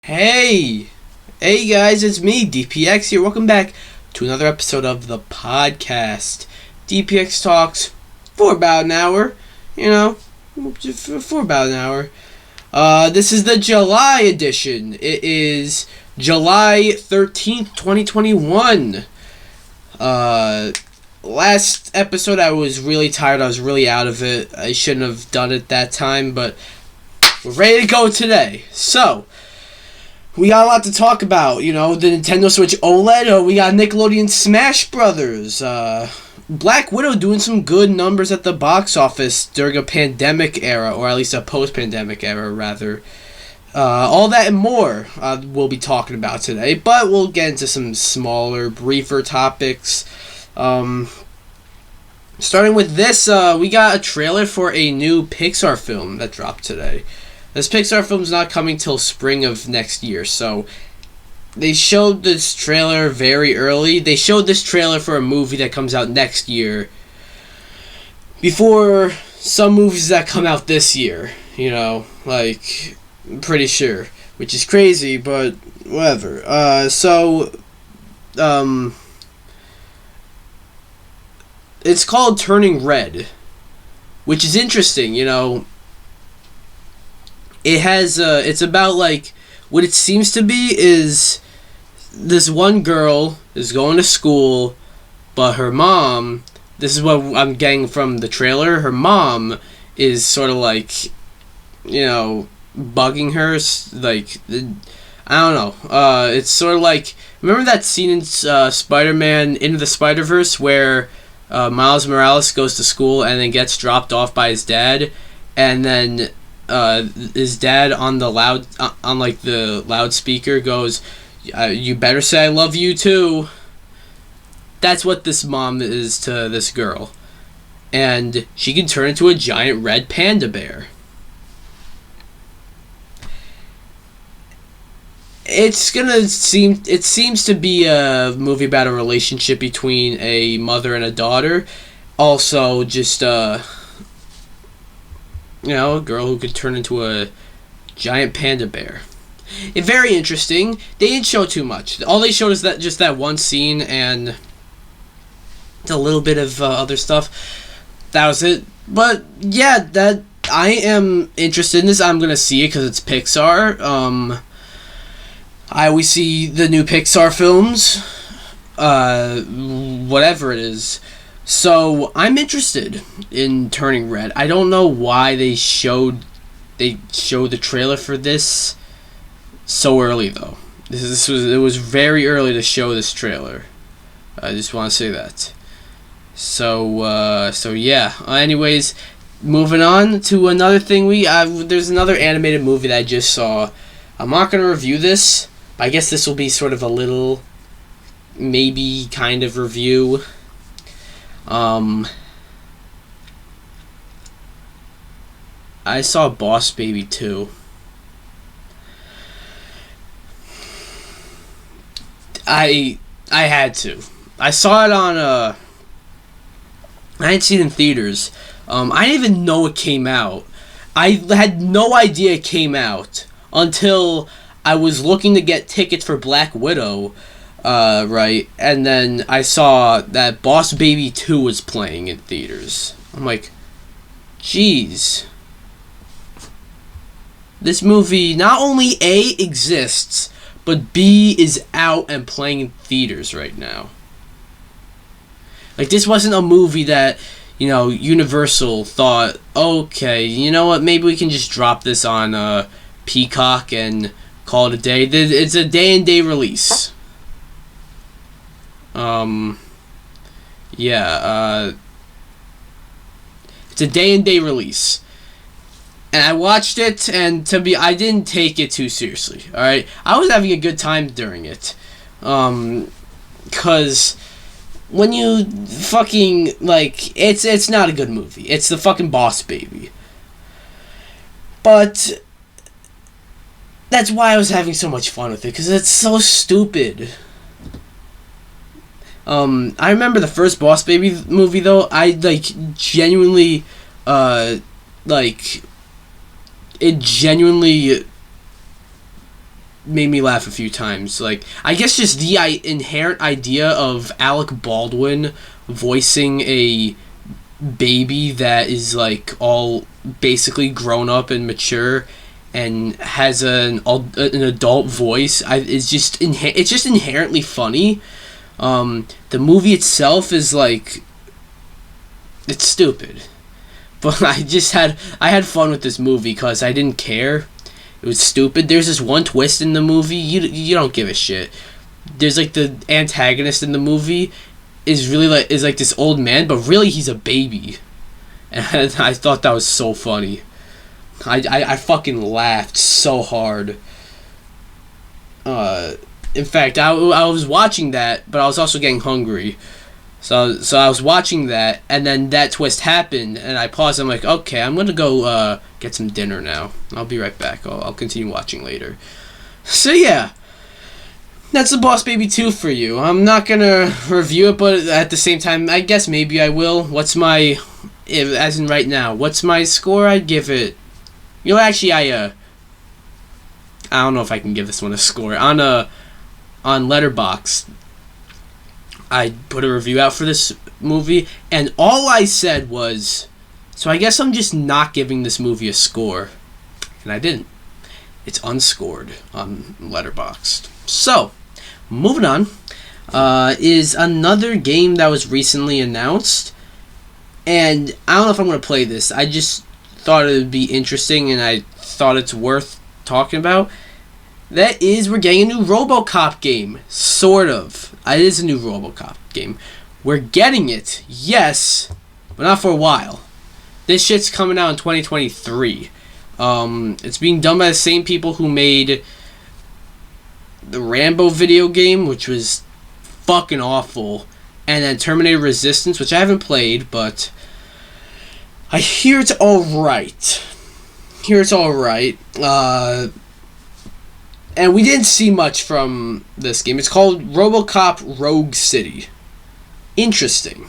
Hey! Hey guys, it's me, DPX here. Welcome back to another episode of the podcast. DPX Talks for about an hour. For about an hour. This is the July edition. It is July 13th, 2021. Last episode I was really tired. I was really out of it. I shouldn't have done it that time, but we're ready to go today. So, we got a lot to talk about, the Nintendo Switch OLED, we got Nickelodeon Smash Brothers, Black Widow doing some good numbers at the box office during a pandemic era, or at least a post-pandemic era, rather. All that and more we'll be talking about today, but we'll get into some smaller, briefer topics. Starting with this, we got a trailer for a new Pixar film that dropped today. This Pixar film's not coming till spring of next year, so they showed this trailer very early. They showed this trailer for a movie that comes out next year before some movies that come out this year, I'm pretty sure, which is crazy, but whatever. It's called Turning Red, which is interesting, It has, it's about, what it seems to be is this one girl is going to school, but her mom, this is what I'm getting from the trailer, her mom is sort of bugging her, I don't know, it's sort of remember that scene in Spider-Man Into the Spider-Verse where Miles Morales goes to school and then gets dropped off by his dad, and then his dad on the loudspeaker goes, "You better say I love you too." That's what this mom is to this girl, and she can turn into a giant red panda bear. It seems to be a movie about a relationship between a mother and a daughter. Also, just a girl who could turn into a giant panda bear. It's very interesting. They didn't show too much. All they showed is that one scene and a little bit of other stuff. That was it. But yeah, that I am interested in this. I'm gonna see it because it's Pixar. I always see the new Pixar films, whatever it is. So I'm interested in Turning Red. I don't know why they showed the trailer for this so early though. It was very early to show this trailer. I just want to say that. So yeah. Anyways, moving on to another thing. There's another animated movie that I just saw. I'm not gonna review this, but I guess this will be sort of a little, maybe kind of review. I saw Boss Baby 2. I had to. I saw it on I didn't see it in theaters. I didn't even know it came out. I had no idea it came out until I was looking to get tickets for Black Widow. Right, and then I saw that Boss Baby 2 was playing in theaters. I'm like, jeez. This movie not only A, exists, but B, is out and playing in theaters right now. This wasn't a movie that, Universal thought, okay, you know what, maybe we can just drop this on Peacock and call it a day. It's a day-and-day release. It's a day-and-day release. And I watched it, and I didn't take it too seriously, alright? I was having a good time during it. Cause when you fucking, it's not a good movie. It's the fucking Boss Baby. But that's why I was having so much fun with it, because it's so stupid. I remember the first Boss Baby movie, though. I, genuinely, it genuinely made me laugh a few times. Like, I guess just the inherent idea of Alec Baldwin voicing a baby that is like all basically grown up and mature and has an adult voice. It's just inherently funny. The movie itself is like, it's stupid, but I had fun with this movie because I didn't care. It was stupid. There's this one twist in the movie, you don't give a shit. There's like the antagonist in the movie is like this old man, but really he's a baby, and I thought that was so funny. I fucking laughed so hard. In fact, I was watching that, but I was also getting hungry. So I was watching that, and then that twist happened, and I paused. I'm like, okay, I'm gonna go get some dinner now. I'll be right back. I'll continue watching later. So yeah, that's The Boss Baby 2 for you. I'm not gonna review it, but at the same time, I guess maybe I will. As in right now, what's my score? I'd give it. You know, actually, I don't know if I can give this one a score. On Letterboxd, I put a review out for this movie, and all I said was, so I guess I'm just not giving this movie a score. And I didn't. It's unscored on Letterboxd. So, moving on, is another game that was recently announced. And I don't know if I'm going to play this. I just thought it would be interesting, and I thought it's worth talking about. That is, we're getting a new RoboCop game. Sort of. It is a new RoboCop game. We're getting it, yes, but not for a while. This shit's coming out in 2023. It's being done by the same people who made the Rambo video game, which was fucking awful, and then Terminator Resistance, which I haven't played, but I hear it's alright. And we didn't see much from this game. It's called RoboCop Rogue City. Interesting.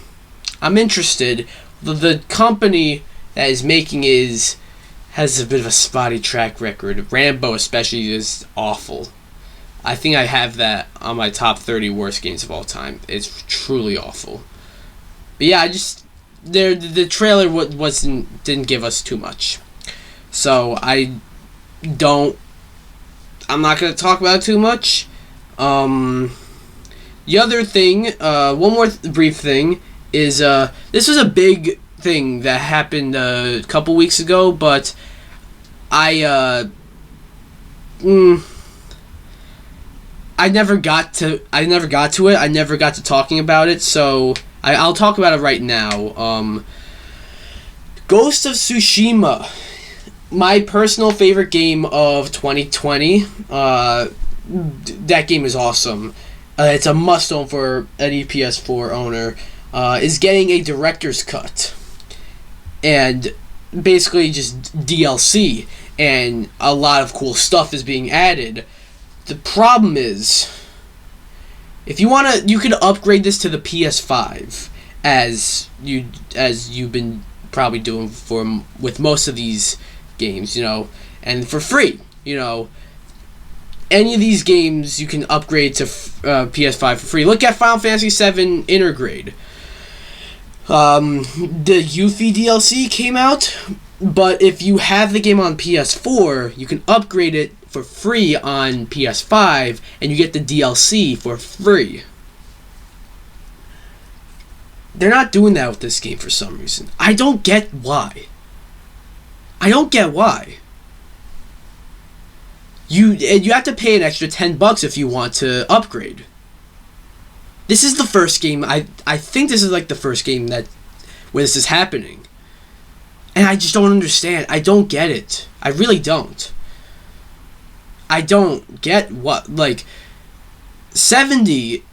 I'm interested. The company that is making has a bit of a spotty track record. Rambo especially is awful. I think I have that on my top 30 worst games of all time. It's truly awful. But yeah, the trailer didn't give us too much. So I'm not going to talk about it too much. The other thing, one more brief thing, is this was a big thing that happened a couple weeks ago, but I never got to it. I never got to talking about it, so I'll talk about it right now. Ghost of Tsushima. My personal favorite game of 2020. That game is awesome. It's a must-own for any PS4 owner. Is getting a director's cut. And basically just DLC. And a lot of cool stuff is being added. The problem is, if you want to, you could upgrade this to the PS5, as you've been probably doing with most of these games, and for free, any of these games you can upgrade to PS5 for free. Look at Final Fantasy VII Intergrade. The Yuffie DLC came out, but if you have the game on PS4, you can upgrade it for free on PS5, and you get the DLC for free. They're not doing that with this game for some reason. I don't get why. You have to pay an extra $10 if you want to upgrade. This is the first game, I think this is like the first game where this is happening. And I just don't understand. I don't get it. I really don't. I don't get what, 70,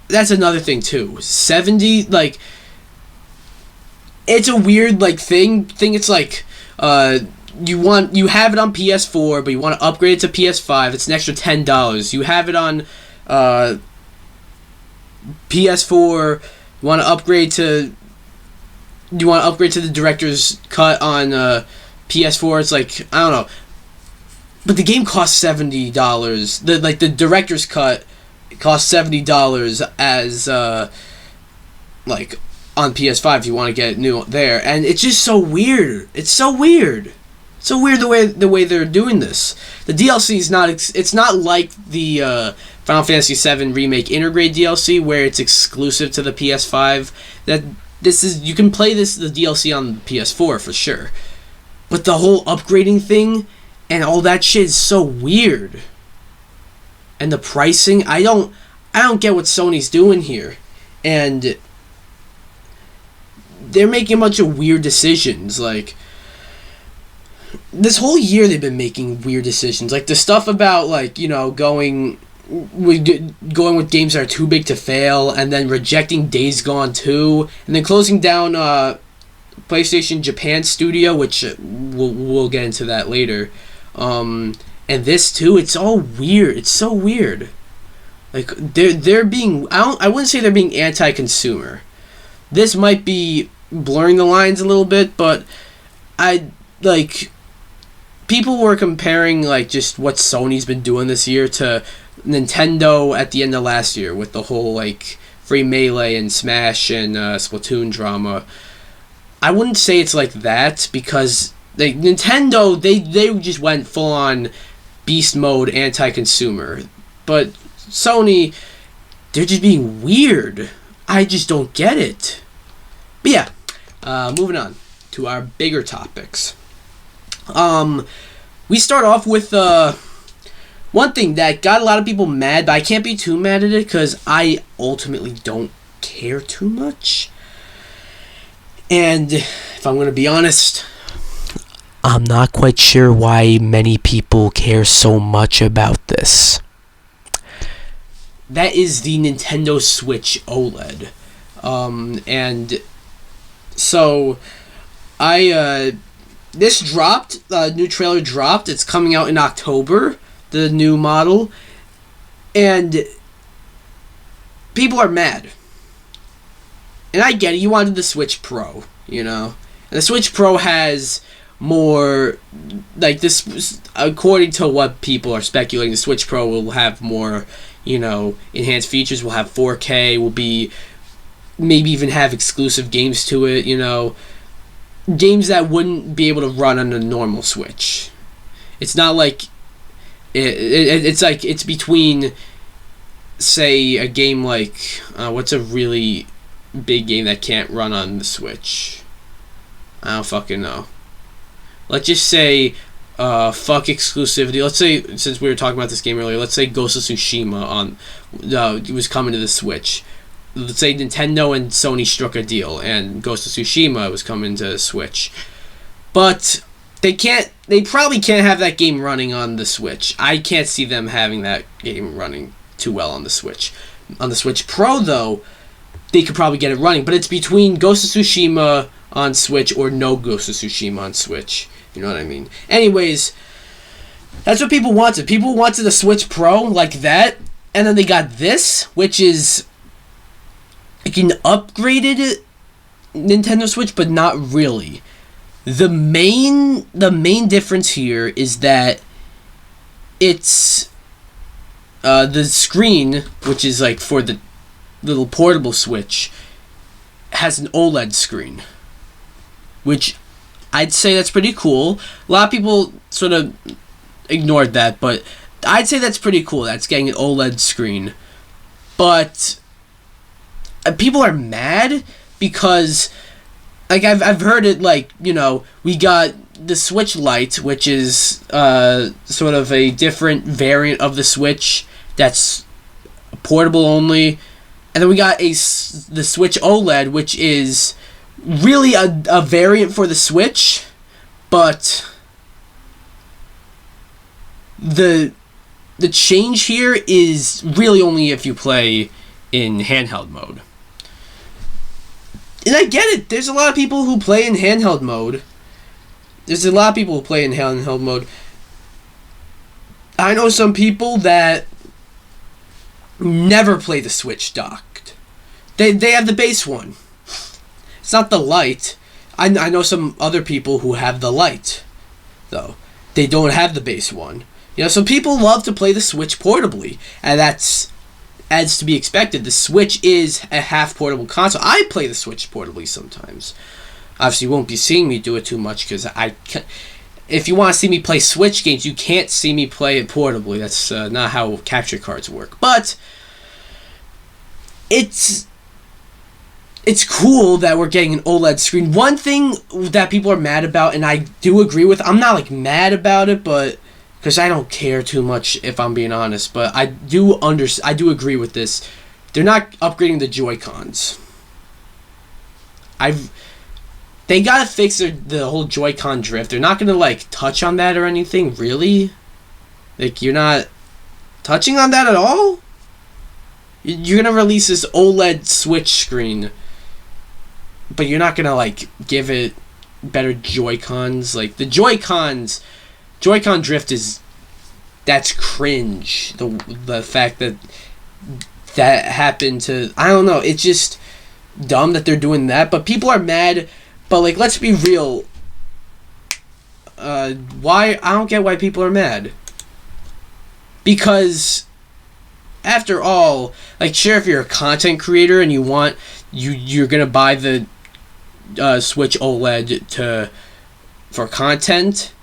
that's another thing too. 70, it's a weird, thing. It's like, you have it on PS4, but you want to upgrade it to PS5. It's an extra $10. You have it on PS4. You want to upgrade to the director's cut on PS4. It's like, I don't know. But the game costs $70. The director's cut costs $70 as like on PS5 if you want to get it new there, and it's just so weird. It's so weird. So weird the way they're doing this. The DLC is not. It's not like the Final Fantasy VII Remake Intergrade DLC where it's exclusive to the PS5. That this is, you can play the DLC on the PS4 for sure, but the whole upgrading thing and all that shit is so weird. And the pricing, I don't get what Sony's doing here, and they're making a bunch of weird decisions. Like, this whole year they've been making weird decisions, like the stuff about, like, you know, going with games that are too big to fail, and then rejecting Days Gone 2, and then closing down PlayStation Japan Studio, which we'll get into that later. And this too, it's all weird. It's so weird. Like, they're being, I wouldn't say they're being anti-consumer. This might be blurring the lines a little bit, but people were comparing, like, just what Sony's been doing this year to Nintendo at the end of last year with the whole, like, free Melee and Smash and Splatoon drama. I wouldn't say it's like that, because Nintendo, they just went full on beast mode anti-consumer. But Sony, they're just being weird. I just don't get it. But yeah, moving on to our bigger topics. We start off with one thing that got a lot of people mad, but I can't be too mad at it because I ultimately don't care too much. And if I'm going to be honest, I'm not quite sure why many people care so much about this. That is the Nintendo Switch OLED. And so this dropped, new trailer dropped. It's coming out in October, the new model, and people are mad. And I get it, you wanted the Switch Pro, you know? And the Switch Pro has more, like, this, according to what people are speculating, the Switch Pro will have more, you know, enhanced features, will have 4K, will be, maybe even have exclusive games to it, you know? Games that wouldn't be able to run on a normal Switch. It's not like it's like it's between, say, a game like what's a really big game that can't run on the Switch? I don't fucking know. Let's just say fuck exclusivity. Let's say, since we were talking about this game earlier, let's say Ghost of Tsushima it was coming to the Switch. Let's say Nintendo and Sony struck a deal and Ghost of Tsushima was coming to Switch. But they probably can't have that game running on the Switch. I can't see them having that game running too well on the Switch. On the Switch Pro, though, they could probably get it running. But it's between Ghost of Tsushima on Switch or no Ghost of Tsushima on Switch. You know what I mean? Anyways, that's what people wanted. People wanted the Switch Pro like that. And then they got this, which is like an upgraded Nintendo Switch, but not really. The main difference here is that it's the screen, which is like for the little portable Switch, has an OLED screen, which I'd say that's pretty cool. A lot of people sort of ignored that, but I'd say that's pretty cool. That's getting an OLED screen. But people are mad because, like, I've heard it, like, you know, we got the Switch Lite, which is sort of a different variant of the Switch that's portable only, and then we got the Switch OLED, which is really a variant for the Switch, but the change here is really only if you play in handheld mode. And I get it. There's a lot of people who play in handheld mode. I know some people that never play the Switch docked. They have the base one. It's not the Lite. I know some other people who have the Lite, though. They don't have the base one. So people love to play the Switch portably, and that's as to be expected. The Switch is a half portable console. I play the Switch portably sometimes. Obviously, you won't be seeing me do it too much because if you want to see me play Switch games, you can't see me play it portably. That's not how capture cards work. But it's cool that we're getting an OLED screen. One thing that people are mad about, and I do agree with, I'm not like mad about it, but because I don't care too much, if I'm being honest, but I do agree with this. They're not upgrading the Joy-Cons. They gotta fix the whole Joy-Con drift. They're not gonna like touch on that or anything, really. Like, you're not touching on that at all. You're gonna release this OLED Switch screen, but you're not gonna like give it better Joy-Cons. Like, the Joy-Con drift that's cringe. The fact that happened to, I don't know, it's just dumb that they're doing that, but people are mad. But like, let's be real, why, I don't get why people are mad. Because after all, like, sure, if you're a content creator and you're gonna buy the Switch OLED for content.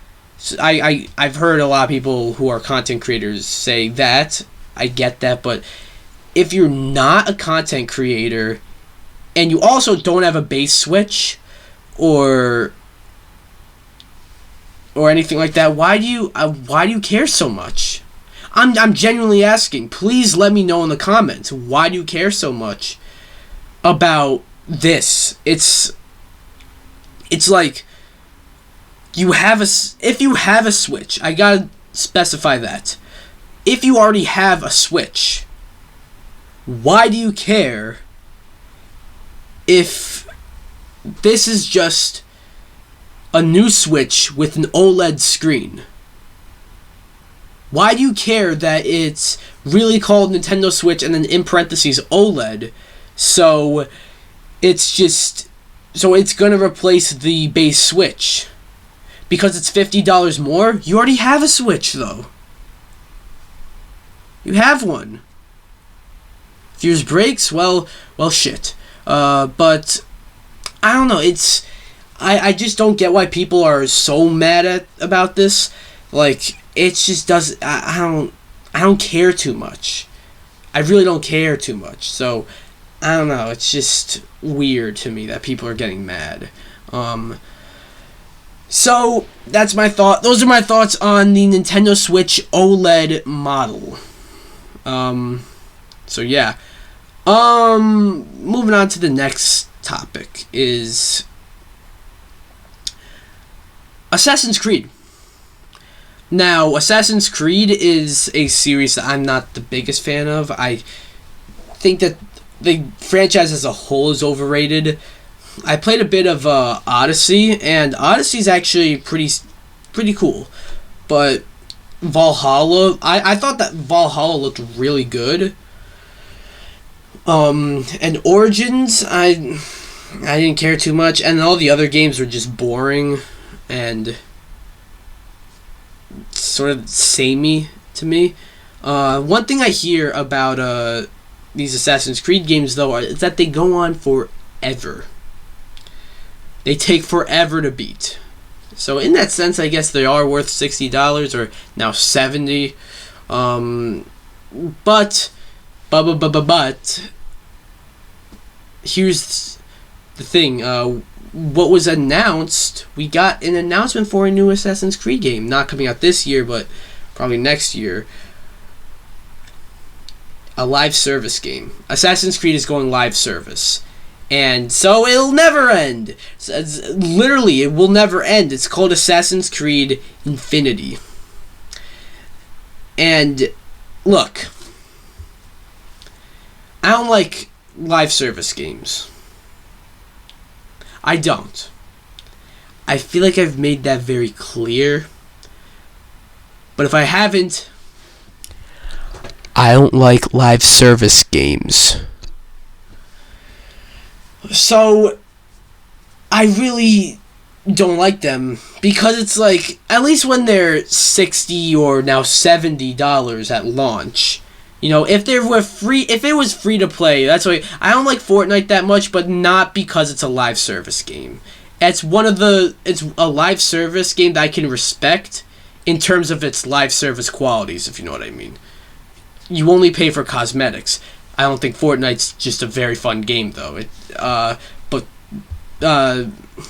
I've heard a lot of people who are content creators say that. I get that, but if you're not a content creator and you also don't have a base Switch or anything like that, why do you care so much? I'm genuinely asking. Please let me know in the comments. Why do you care so much about this? It's like, if you have a Switch, I gotta specify that. If you already have a Switch, why do you care if this is just a new Switch with an OLED screen? Why do you care that it's really called Nintendo Switch and then in parentheses OLED? So it's gonna replace the base Switch. Because it's $50 more? You already have a Switch, though. You have one. If yours breaks, well, shit. But I don't know. I just don't get why people are so mad about this. Like, it just doesn't. I don't care too much. I really don't care too much. So I don't know. It's just weird to me that people are getting mad. So that's my thought. Those are my thoughts on the Nintendo Switch OLED model. So yeah. Moving on to the next topic is Assassin's Creed. Now, Assassin's Creed is a series that I'm not the biggest fan of. I think that the franchise as a whole is overrated. I played a bit of Odyssey, and Odyssey's actually pretty cool. But Valhalla, I thought that Valhalla looked really good. And Origins, I didn't care too much, and all the other games were just boring and sort of samey to me. One thing I hear about these Assassin's Creed games, though, is that they go on forever. They take forever to beat. So in that sense, I guess they are worth $60 or now $70. But here's the thing. What was announced? We got an announcement for a new Assassin's Creed game, not coming out this year, but probably next year. A live service game. Assassin's Creed is going live service. And so it'll never end. Literally, it will never end. It's called Assassin's Creed Infinity. And look, I don't like live service games. I don't. I feel like I've made that very clear. But if I haven't, I don't like live service games. So, I really don't like them because it's like, at least when they're $60 or now $70 at launch. You know, if they were free, if it was free to play, that's why I don't like Fortnite that much, but not because it's a live service game. It's a live service game that I can respect in terms of its live service qualities, if you know what I mean. You only pay for cosmetics. I don't think Fortnite's just a very fun game, though.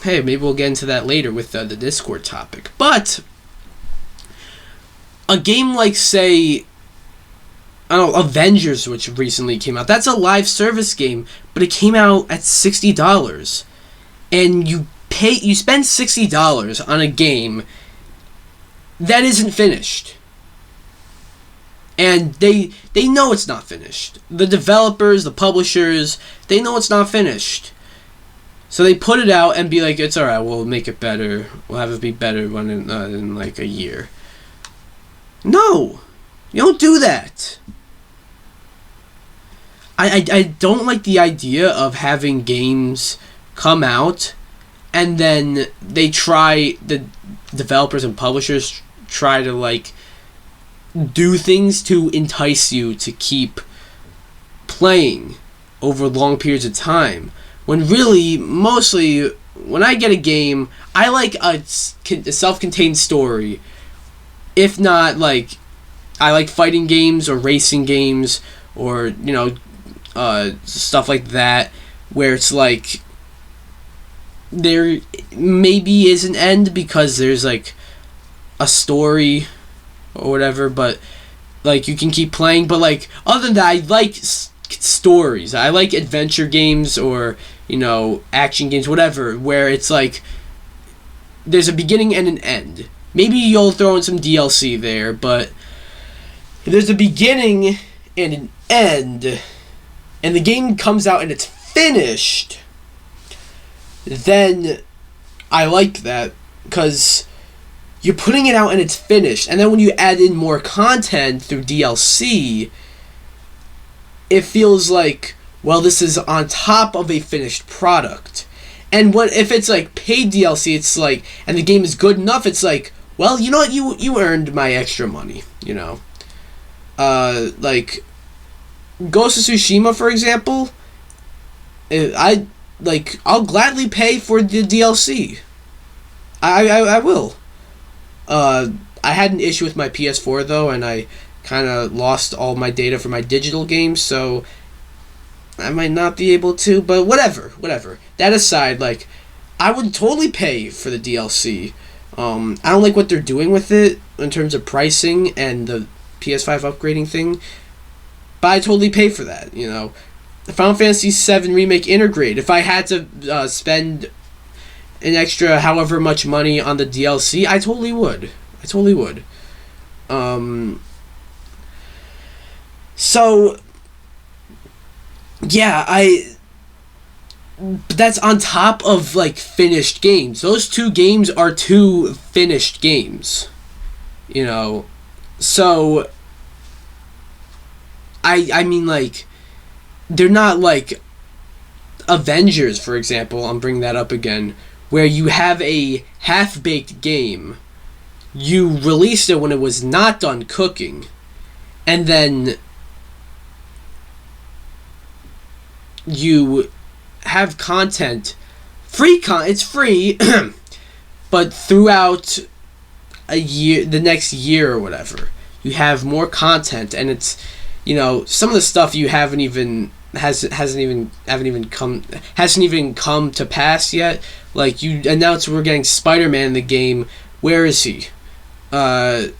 Hey, maybe we'll get into that later with the Discord topic. But a game like, say, I don't know, Avengers, which recently came out, that's a live service game, but it came out at $60. And you spend $60 on a game that isn't finished. And they know it's not finished. The developers, the publishers, they know it's not finished. So they put it out and be like, it's alright, we'll make it better. We'll have it be better when in like a year. No! You don't do that. I don't like the idea of having games come out and then the developers and publishers try to like do things to entice you to keep playing over long periods of time. When really, mostly, when I get a game, I like a self-contained story. If not, like, I like fighting games or racing games or, you know, stuff like that, where it's like, there maybe is an end because there's, like, a story or whatever, but, like, you can keep playing. But, like, other than that, I like stories. I like adventure games or, you know, action games, whatever, where it's like there's a beginning and an end. Maybe you'll throw in some DLC there, but if there's a beginning and an end and the game comes out and it's finished, then I like that because you're putting it out and it's finished. And then when you add in more content through DLC, it feels like, well, this is on top of a finished product. And if it's like paid DLC, it's like, and the game is good enough, it's like, well, you know what, you earned my extra money, you know. Like Ghost of Tsushima, for example, I'll gladly pay for the DLC. I will. I had an issue with my PS4 though, and I kind of lost all my data for my digital games, so I might not be able to, but whatever. That aside, like, I would totally pay for the DLC. I don't like what they're doing with it in terms of pricing and the PS5 upgrading thing, but I totally pay for that, you know. Final Fantasy VII Remake Integrate, if I had to spend an extra however much money on the DLC, I totally would. So, yeah, that's on top of, like, finished games. Those two games are two finished games, you know. So, I mean, like, they're not like Avengers, for example, I'm bringing that up again, where you have a half-baked game, you released it when it was not done cooking, and then you have content, it's free, but throughout a year, the next year or whatever, you have more content, and it's, you know, some of the stuff you hasn't even come to pass yet. Like, you announced we're getting Spider-Man in the game. Where is he? You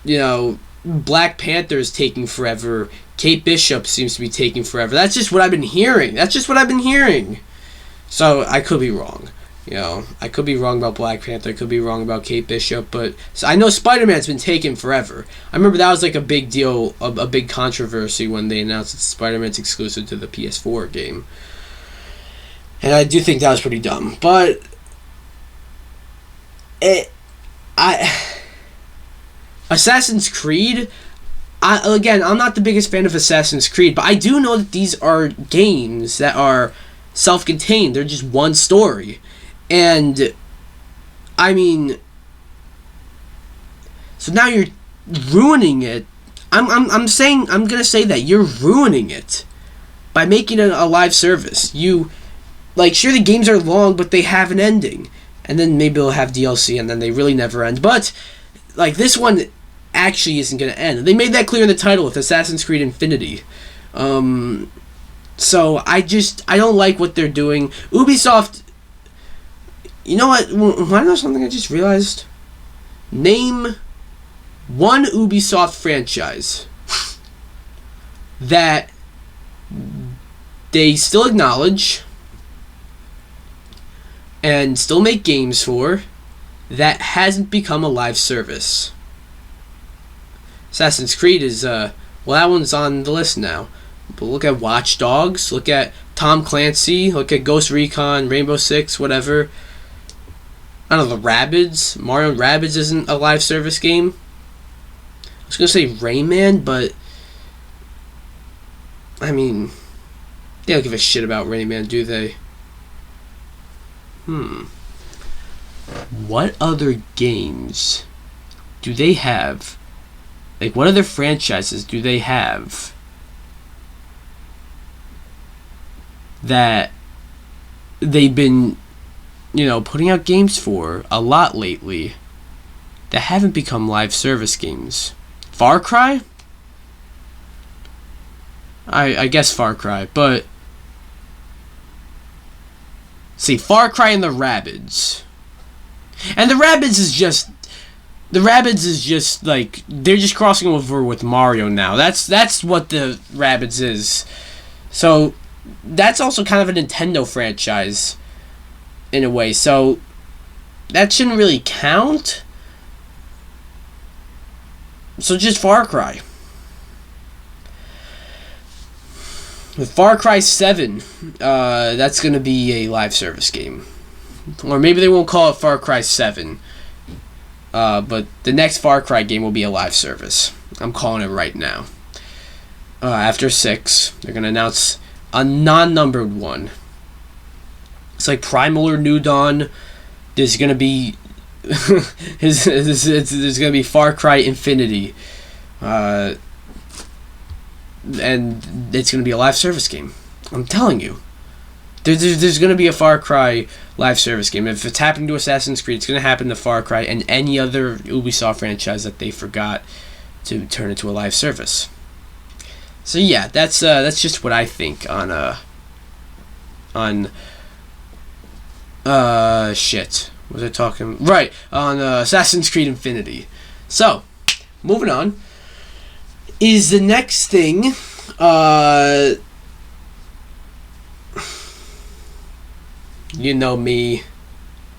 know, Black Panther is taking forever. Kate Bishop seems to be taking forever. That's just what I've been hearing. So I could be wrong. You know, I could be wrong about Black Panther. I could be wrong about Kate Bishop. But so I know Spider-Man's been taking forever. I remember that was like a big deal, a big controversy when they announced that Spider-Man's exclusive to the PS4 game. And I do think that was pretty dumb. But Assassin's Creed, I'm not the biggest fan of Assassin's Creed, but I do know that these are games that are self-contained. They're just one story. And I mean, so now you're ruining it. I'm gonna say that you're ruining it by making it a live service. You, like, sure, the games are long, but they have an ending, and then maybe they'll have DLC, and then they really never end. But like, this one actually isn't gonna end. They made that clear in the title with Assassin's Creed Infinity. So I don't like what they're doing. Ubisoft. You know what? Wanna know something I just realized? Name one Ubisoft franchise that they still acknowledge and still make games for that hasn't become a live service. Assassin's Creed is, well, that one's on the list now. But look at Watch Dogs, look at Tom Clancy, look at Ghost Recon, Rainbow Six, whatever. I don't know, the Rabbids. Mario and Rabbids isn't a live service game. I was going to say Rayman, but I mean, they don't give a shit about Rayman, do they? What other games do they have? Like, what other franchises do they have that they've been, putting out games for a lot lately that haven't become live service games? Far Cry? I guess Far Cry, but see, Far Cry and the Rabbids. And the Rabbids is just like, they're just crossing over with Mario now. That's what the Rabbids is. So that's also kind of a Nintendo franchise in a way. So that shouldn't really count. So just Far Cry. With Far Cry 7, that's going to be a live service game. Or maybe they won't call it Far Cry 7. But the next Far Cry game will be a live service. I'm calling it right now. After 6, they're going to announce a non-numbered one. It's like Primal or New Dawn. There's going to be there's going to be Far Cry Infinity. And it's going to be a live service game. I'm telling you. There's going to be a Far Cry live service game. If it's happening to Assassin's Creed, it's going to happen to Far Cry and any other Ubisoft franchise that they forgot to turn into a live service. So yeah, that's just what I think on shit. Was I talking? Right, on Assassin's Creed Infinity. So, moving on. Is the next thing, you know me,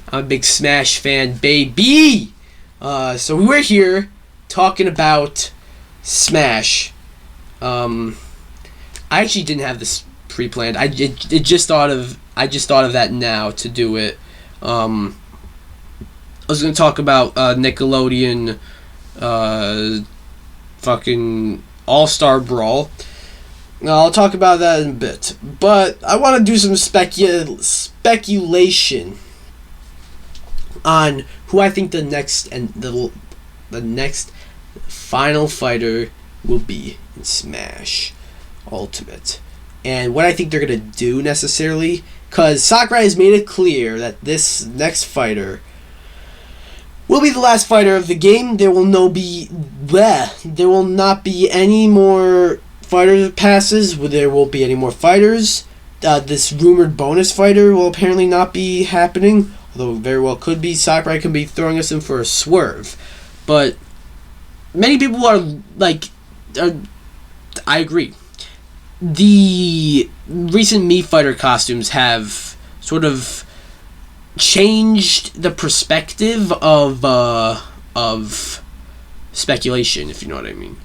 I'm a big Smash fan, baby! So we're here talking about Smash. I actually didn't have this pre-planned. I just thought of that now to do it. I was gonna talk about Nickelodeon, fucking All-Star Brawl. I'll talk about that in a bit, but I want to do some speculation on who I think the next final fighter will be in Smash Ultimate, and what I think they're gonna do necessarily, because Sakurai has made it clear that this next fighter will be the last fighter of the game. There will not be any more fighter passes. There won't be any more fighters. This rumored bonus fighter will apparently not be happening, although it very well could be. Sakurai could be throwing us in for a swerve. But many people are like, I agree. The recent Mii Fighter costumes have sort of changed the perspective of speculation, if you know what I mean.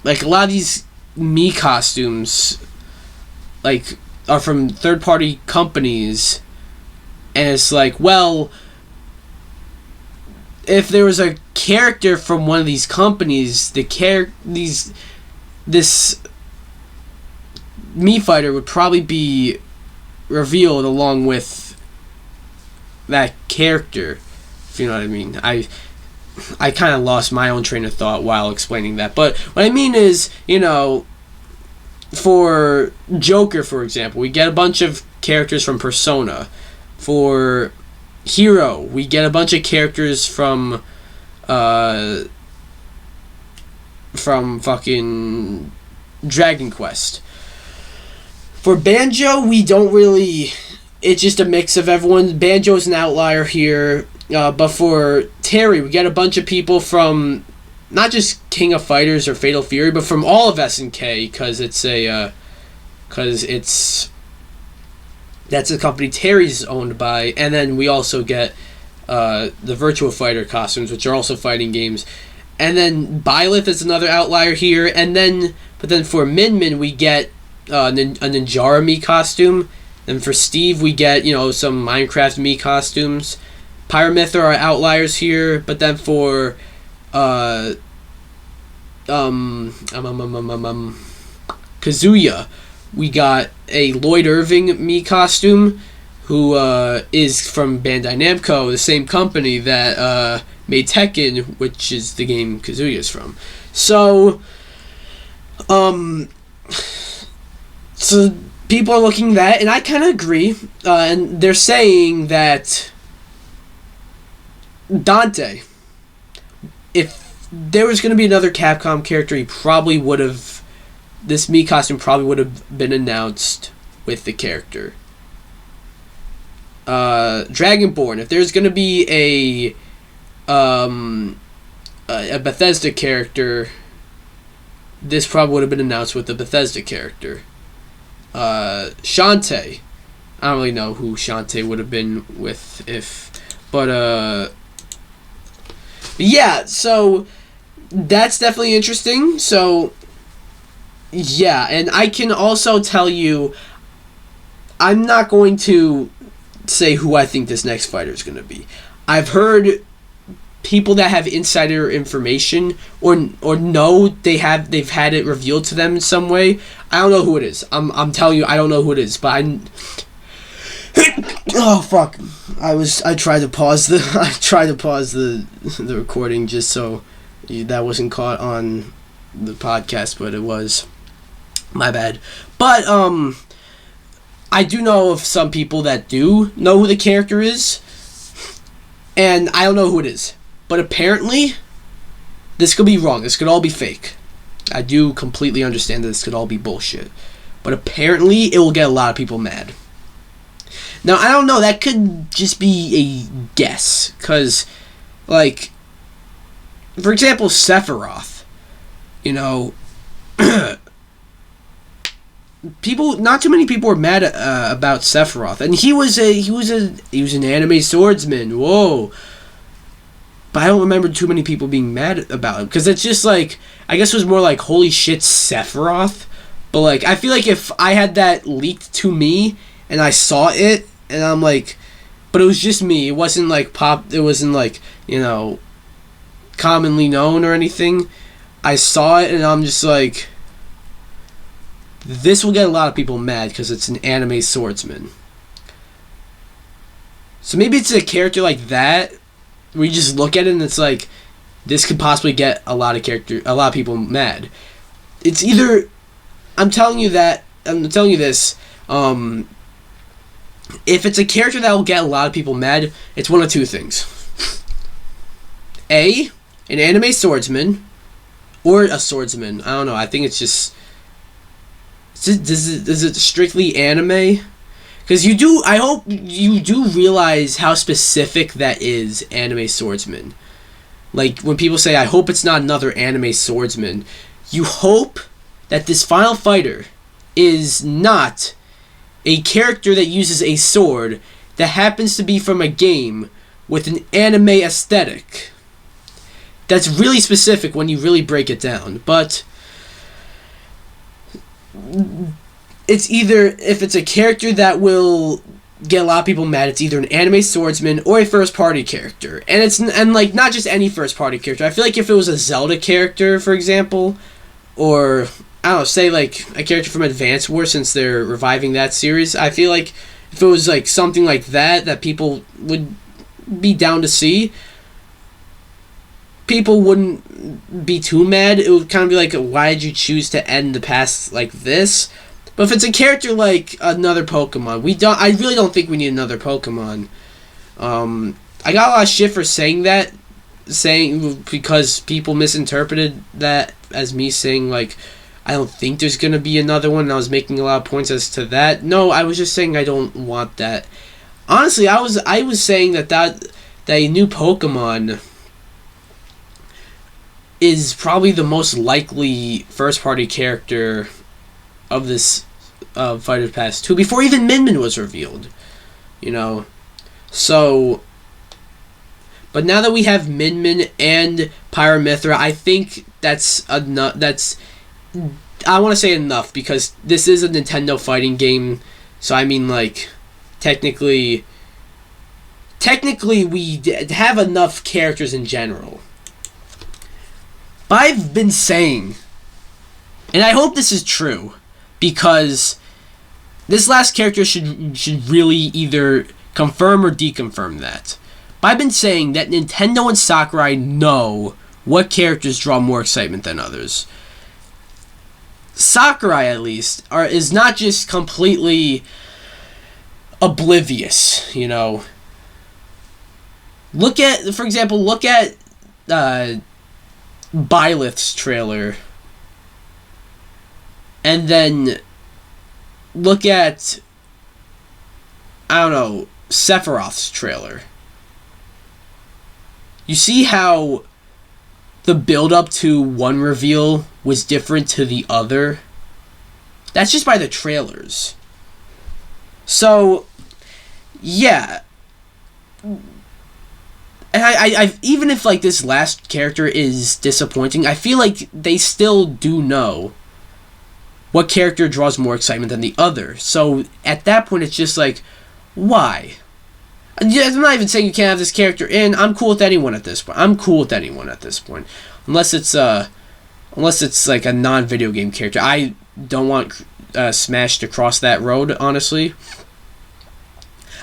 Like, a lot of these Mii costumes, like, are from third-party companies, and it's like, well, if there was a character from one of these companies, this Mii Fighter would probably be revealed along with that character, if you know what I mean. I kind of lost my own train of thought while explaining that. But what I mean is, for Joker, for example, we get a bunch of characters from Persona. For Hero, we get a bunch of characters from fucking Dragon Quest. For Banjo, we don't really... It's just a mix of everyone. Banjo's an outlier here. But for Terry, we get a bunch of people from not just King of Fighters or Fatal Fury, but from all of SNK, because that's a company Terry's owned by. And then we also get the Virtua Fighter costumes, which are also fighting games. And then Byleth is another outlier here. But then for Min, we get a Ninjara Mii costume. And for Steve, we get, some Minecraft Mii costumes. Pyramyth are outliers here. But then for Kazuya, we got a Lloyd Irving Mii costume, who is from Bandai Namco, the same company that made Tekken, which is the game Kazuya's from. So people are looking at that, and I kind of agree. And they're saying that Dante, if there was going to be another Capcom character, this Mii costume probably would have been announced with the character. Dragonborn, if there's going to be a Bethesda character, this probably would have been announced with the Bethesda character. Shantae, I don't really know who Shantae would have been with but yeah, so that's definitely interesting. So yeah, and I can also tell you, I'm not going to say who I think this next fighter is going to be. I've heard people that have insider information or know they've had it revealed to them in some way. I don't know who it is. I'm telling you, I don't know who it is, but oh fuck! I tried to pause the recording just so that wasn't caught on the podcast, but it was. My bad. But I do know of some people that do know who the character is, and I don't know who it is. But apparently, this could be wrong. This could all be fake. I do completely understand that this could all be bullshit. But apparently, it will get a lot of people mad. Now, I don't know. That could just be a guess. Because, like, for example, Sephiroth. Not too many people were mad about Sephiroth, and he was an anime swordsman. Whoa. But I don't remember too many people being mad about him, because it's just like, I guess it was more like, holy shit, Sephiroth. But like, I feel like if I had that leaked to me and I saw it, and I'm like, but it was just me. It wasn't like commonly known or anything. I saw it and I'm just like, this will get a lot of people mad because it's an anime swordsman. So maybe it's a character like that where you just look at it and it's like, this could possibly get a lot of people mad. It's either, I'm telling you this, if it's a character that will get a lot of people mad, it's one of two things. A, an anime swordsman, or a swordsman. I don't know, I think it's just, is it strictly anime? Because I hope you do realize how specific that is, anime swordsman. Like, when people say, I hope it's not another anime swordsman, you hope that this final fighter is not a character that uses a sword that happens to be from a game with an anime aesthetic. That's really specific when you really break it down. But it's either, if it's a character that will get a lot of people mad, it's either an anime swordsman or a first party character. And like, not just any first party character. I feel like if it was a Zelda character, for example, or I don't know, say like a character from Advance Wars, since they're reviving that series, I feel like if it was like something like that people would be down to see, people wouldn't be too mad. It would kind of be like, why did you choose to end the past like this? But if it's a character like another Pokemon, I really don't think we need another Pokemon. I got a lot of shit for saying that, because people misinterpreted that as me saying like, I don't think there's gonna be another one. And I was making a lot of points as to that. No, I was just saying I don't want that. Honestly, I was saying that a new Pokemon is probably the most likely first-party character of this Fighter Pass 2 before even Min was revealed. You know, so. But now that we have Min and Pyramithra, I think that's enough. I want to say enough, because this is a Nintendo fighting game. So I mean, like, technically we have enough characters in general. But I've been saying, and I hope this is true, because this last character should really either confirm or deconfirm that. But I've been saying that Nintendo and Sakurai know what characters draw more excitement than others. Sakurai, at least, is not just completely oblivious, you know. For example, look at Byleth's trailer, and then look at, I don't know, Sephiroth's trailer. You see how the build-up to one reveal was different to the other? That's just by the trailers. So, yeah. And I even if like this last character is disappointing, I feel like they still do know what character draws more excitement than the other. So at that point, it's just like, why? I'm not even saying you can't have this character in. I'm cool with anyone at this point. Unless it's like a non-video game character. I don't want Smash to cross that road, honestly.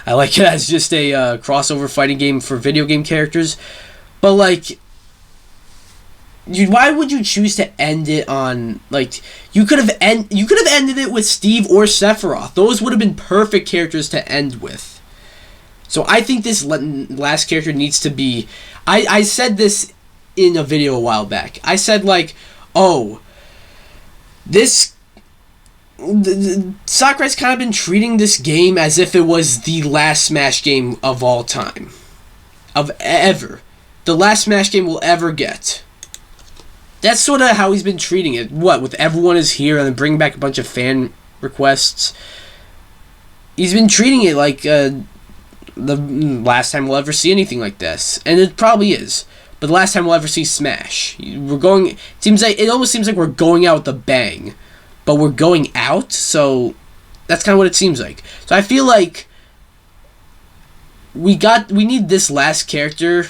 I like it as just a crossover fighting game for video game characters. But like, why would you choose to end it on, like, you could have ended it with Steve or Sephiroth. Those would have been perfect characters to end with. So I think this last character needs to be... I said this in a video a while back. I said, like, oh, Sakurai's kind of been treating this game as if it was the last Smash game of all time. Of ever. The last Smash game we'll ever get. That's sort of how he's been treating it. What, with Everyone Is Here and then bring back a bunch of fan requests? He's been treating it like... the last time we'll ever see anything like this, and it probably is. But the last time we'll ever see Smash, it almost seems like we're going out with a bang, but we're going out. So that's kind of what it seems like. So I feel like we need this last character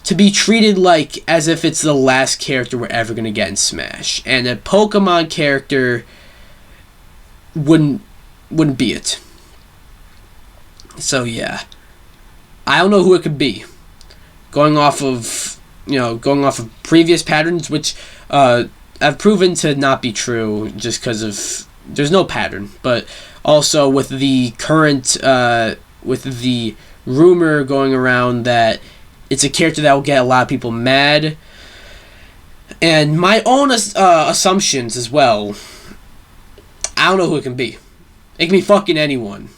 to be treated like as if it's the last character we're ever gonna get in Smash, and a Pokemon character wouldn't be it. So yeah, I don't know who it could be. Going off of previous patterns, which have proven to not be true, just because of there's no pattern. But also with the current, with the rumor going around that it's a character that will get a lot of people mad, and my own assumptions as well. I don't know who it can be. It can be fucking anyone.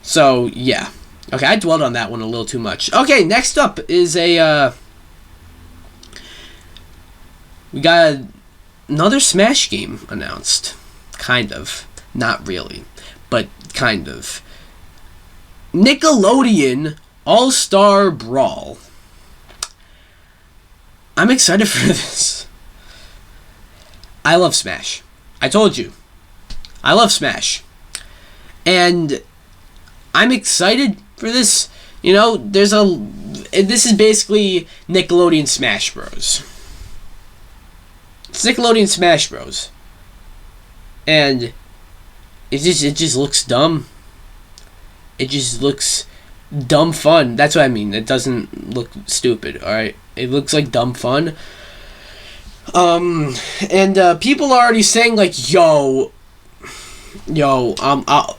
So, yeah. Okay, I dwelled on that one a little too much. Okay, next up is we got another Smash game announced. Kind of. Not really. But kind of. Nickelodeon All-Star Brawl. I'm excited for this. I love Smash. I told you. I love Smash. And I'm excited for this. You know, this is basically Nickelodeon Smash Bros. It's Nickelodeon Smash Bros. And it just looks dumb. It just looks dumb fun. That's what I mean. It doesn't look stupid. All right, it looks like dumb fun. And people are already saying like, yo, I'll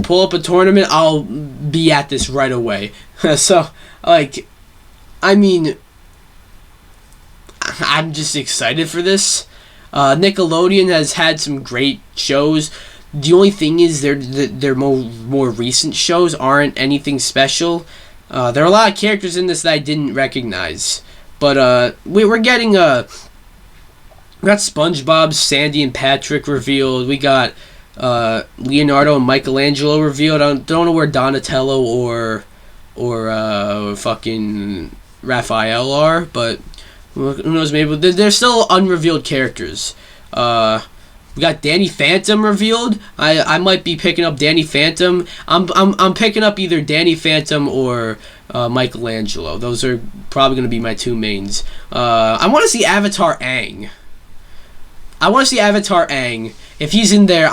pull up a tournament. I'll be at this right away. So, like, I mean, I'm just excited for this. Nickelodeon has had some great shows. The only thing is their more recent shows aren't anything special. There are a lot of characters in this that I didn't recognize. But we're getting we got SpongeBob, Sandy, and Patrick revealed. We got Leonardo and Michelangelo revealed. I don't know where Donatello or fucking Raphael are, but who knows? Maybe they're still unrevealed characters. We got Danny Phantom revealed. I might be picking up Danny Phantom. I'm picking up either Danny Phantom or Michelangelo. Those are probably going to be my two mains. I want to see Avatar Aang. If he's in there,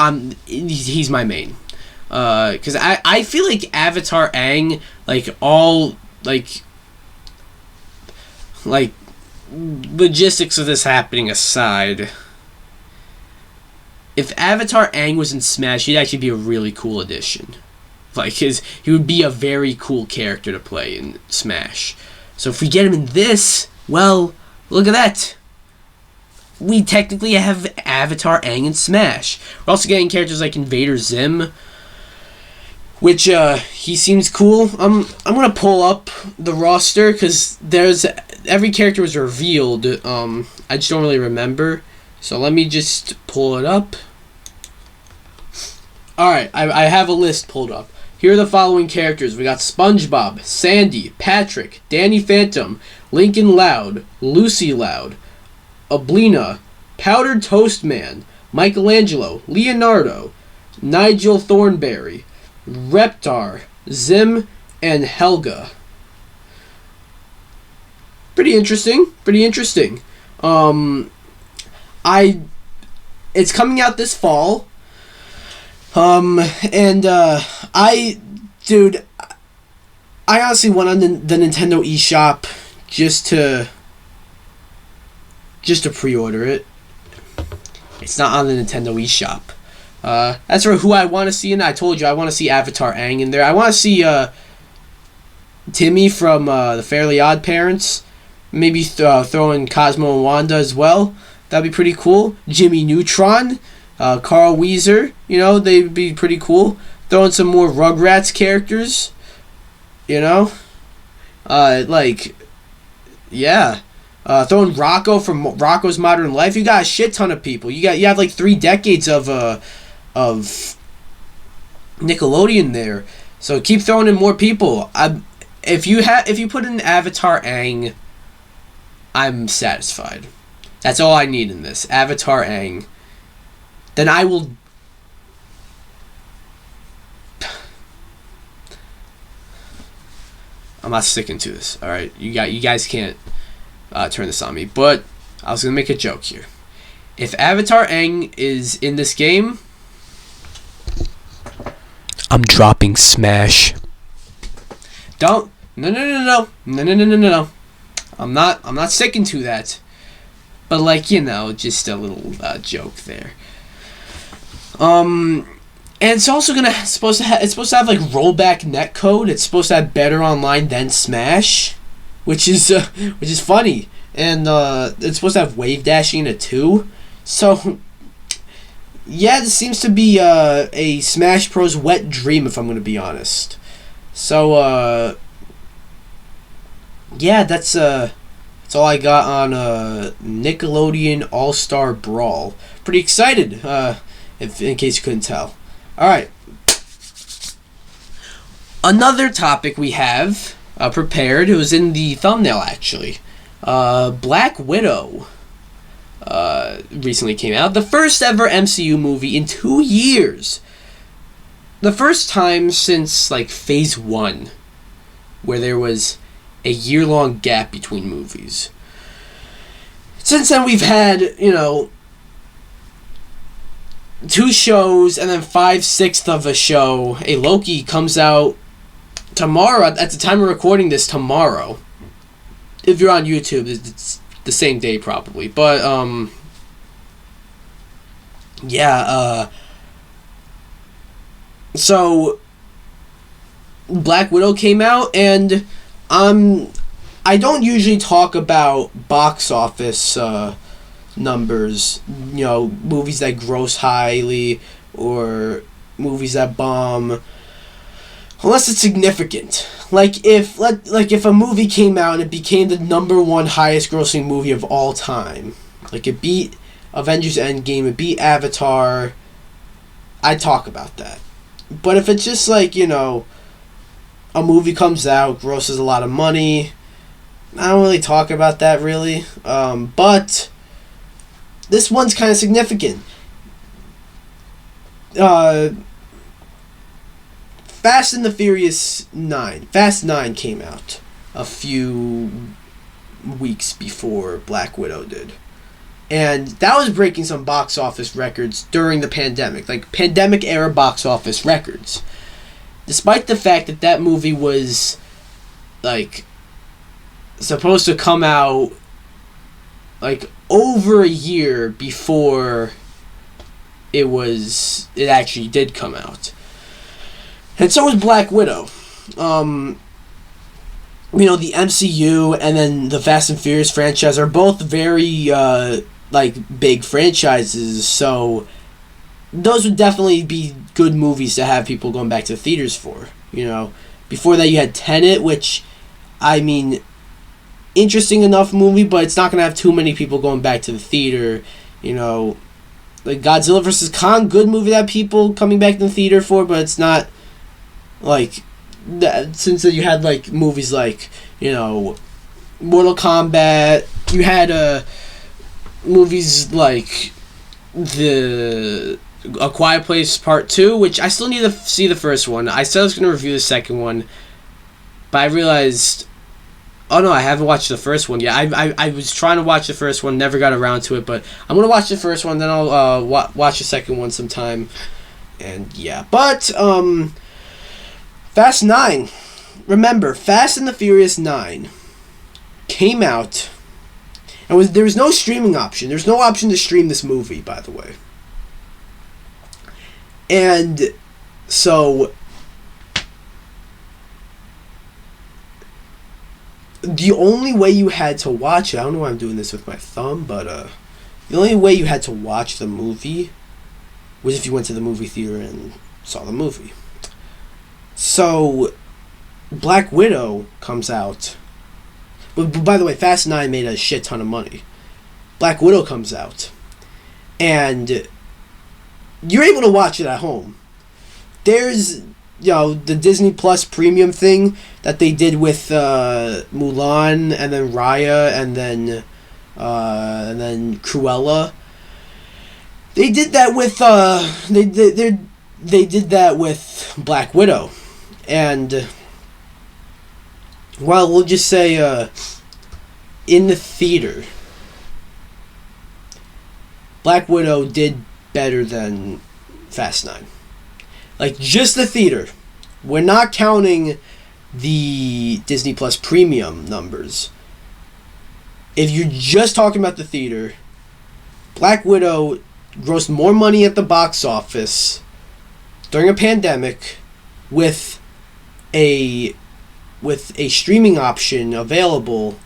he's my main. Because I feel like Avatar Aang, like logistics of this happening aside, if Avatar Aang was in Smash, he'd actually be a really cool addition. Like, he would be a very cool character to play in Smash. So if we get him in this, well, look at that. We technically have Avatar Aang in Smash. We're also getting characters like Invader Zim, which he seems cool. I'm gonna pull up the roster because every character was revealed. I just don't really remember. So let me just pull it up. Alright, I have a list pulled up. Here are the following characters. We got SpongeBob, Sandy, Patrick, Danny Phantom, Lincoln Loud, Lucy Loud, Oblina, Powdered Toast Man, Michelangelo, Leonardo, Nigel Thornberry, Reptar, Zim, and Helga. Pretty interesting. It's coming out this fall. I honestly went on the Nintendo eShop just to pre-order it. It's not on the Nintendo eShop. As for who I want to see in it, I told you I want to see Avatar Aang in there. I want to see Timmy from the Fairly Odd Parents. Maybe throw in Cosmo and Wanda as well. That'd be pretty cool. Jimmy Neutron, Carl Weezer, they'd be pretty cool. Throw in some more Rugrats characters, yeah. Throw in Rocco from Rocco's Modern Life. You got a shit ton of people. You have like 3 decades of Nickelodeon there. So keep throwing in more people. If you put in Avatar Aang, I'm satisfied. That's all I need in this. Avatar Aang. Then I will... I'm not sticking to this, alright? You guys can't turn this on me. But I was going to make a joke here. If Avatar Aang is in this game, I'm dropping Smash. No. I'm not sticking to that. But just a little joke there. And it's also supposed to have like rollback netcode. It's supposed to have better online than Smash, which is funny. And it's supposed to have wave dashing in it too. So yeah, this seems to be a Smash Bros. Wet dream, if I'm going to be honest. So yeah, that's all I got on Nickelodeon All-Star Brawl. Pretty excited, in case you couldn't tell. Alright. Another topic we have prepared, it was in the thumbnail actually. Black Widow recently came out. The first ever MCU movie in 2 years. The first time since Phase 1, where there was a year-long gap between movies. Since then we've had, 2 shows, and then 5/6 of a show. A Loki comes out tomorrow. At the time of recording this, tomorrow. If you're on YouTube, it's the same day probably. But yeah. So Black Widow came out, and I don't usually talk about box office numbers, movies that gross highly or movies that bomb, unless it's significant. Like if a movie came out and it became the #1 highest grossing movie of all time, like it beat Avengers Endgame, it beat Avatar, I'd talk about that. But if it's just like, a movie comes out, grosses a lot of money, I don't really talk about that really. But this one's kind of significant. Fast and the Furious 9. Fast 9 came out a few weeks before Black Widow did. And that was breaking some box office records during the pandemic. Like, pandemic-era box office records. Despite the fact that that movie was, like, supposed to come out, like, over a year before it actually did come out. And so was Black Widow. The MCU and then the Fast and Furious franchise are both very, big franchises, so those would definitely be good movies to have people going back to the theaters for, Before that you had Tenet, which, interesting enough movie, but it's not going to have too many people going back to the theater, Like Godzilla vs. Kong, good movie that people coming back to the theater for, but it's not, like, since you had, like, movies like, Mortal Kombat, you had, movies like A Quiet Place Part 2, which I still need to see the first one. I said I was going to review the second one, but I realized, oh no, I haven't watched the first one yet. I was trying to watch the first one, never got around to it, but I'm going to watch the first one, then I'll watch the second one sometime, and yeah. But, Fast 9. Remember, Fast and the Furious 9 came out, and there was no streaming option. There's no option to stream this movie, by the way. And so the only way you had to watch it, I don't know why I'm doing this with my thumb, but the only way you had to watch the movie was if you went to the movie theater and saw the movie. So Black Widow comes out. But by the way, Fast 9 made a shit ton of money. Black Widow comes out, and you're able to watch it at home. There's, the Disney Plus premium thing that they did with Mulan, and then Raya, and then Cruella. They did that with they did that with Black Widow, and well, we'll just say in the theater, Black Widow did better than Fast 9. Like, just the theater. We're not counting the Disney Plus premium numbers. If you're just talking about the theater, Black Widow grossed more money at the box office during a pandemic with a streaming option available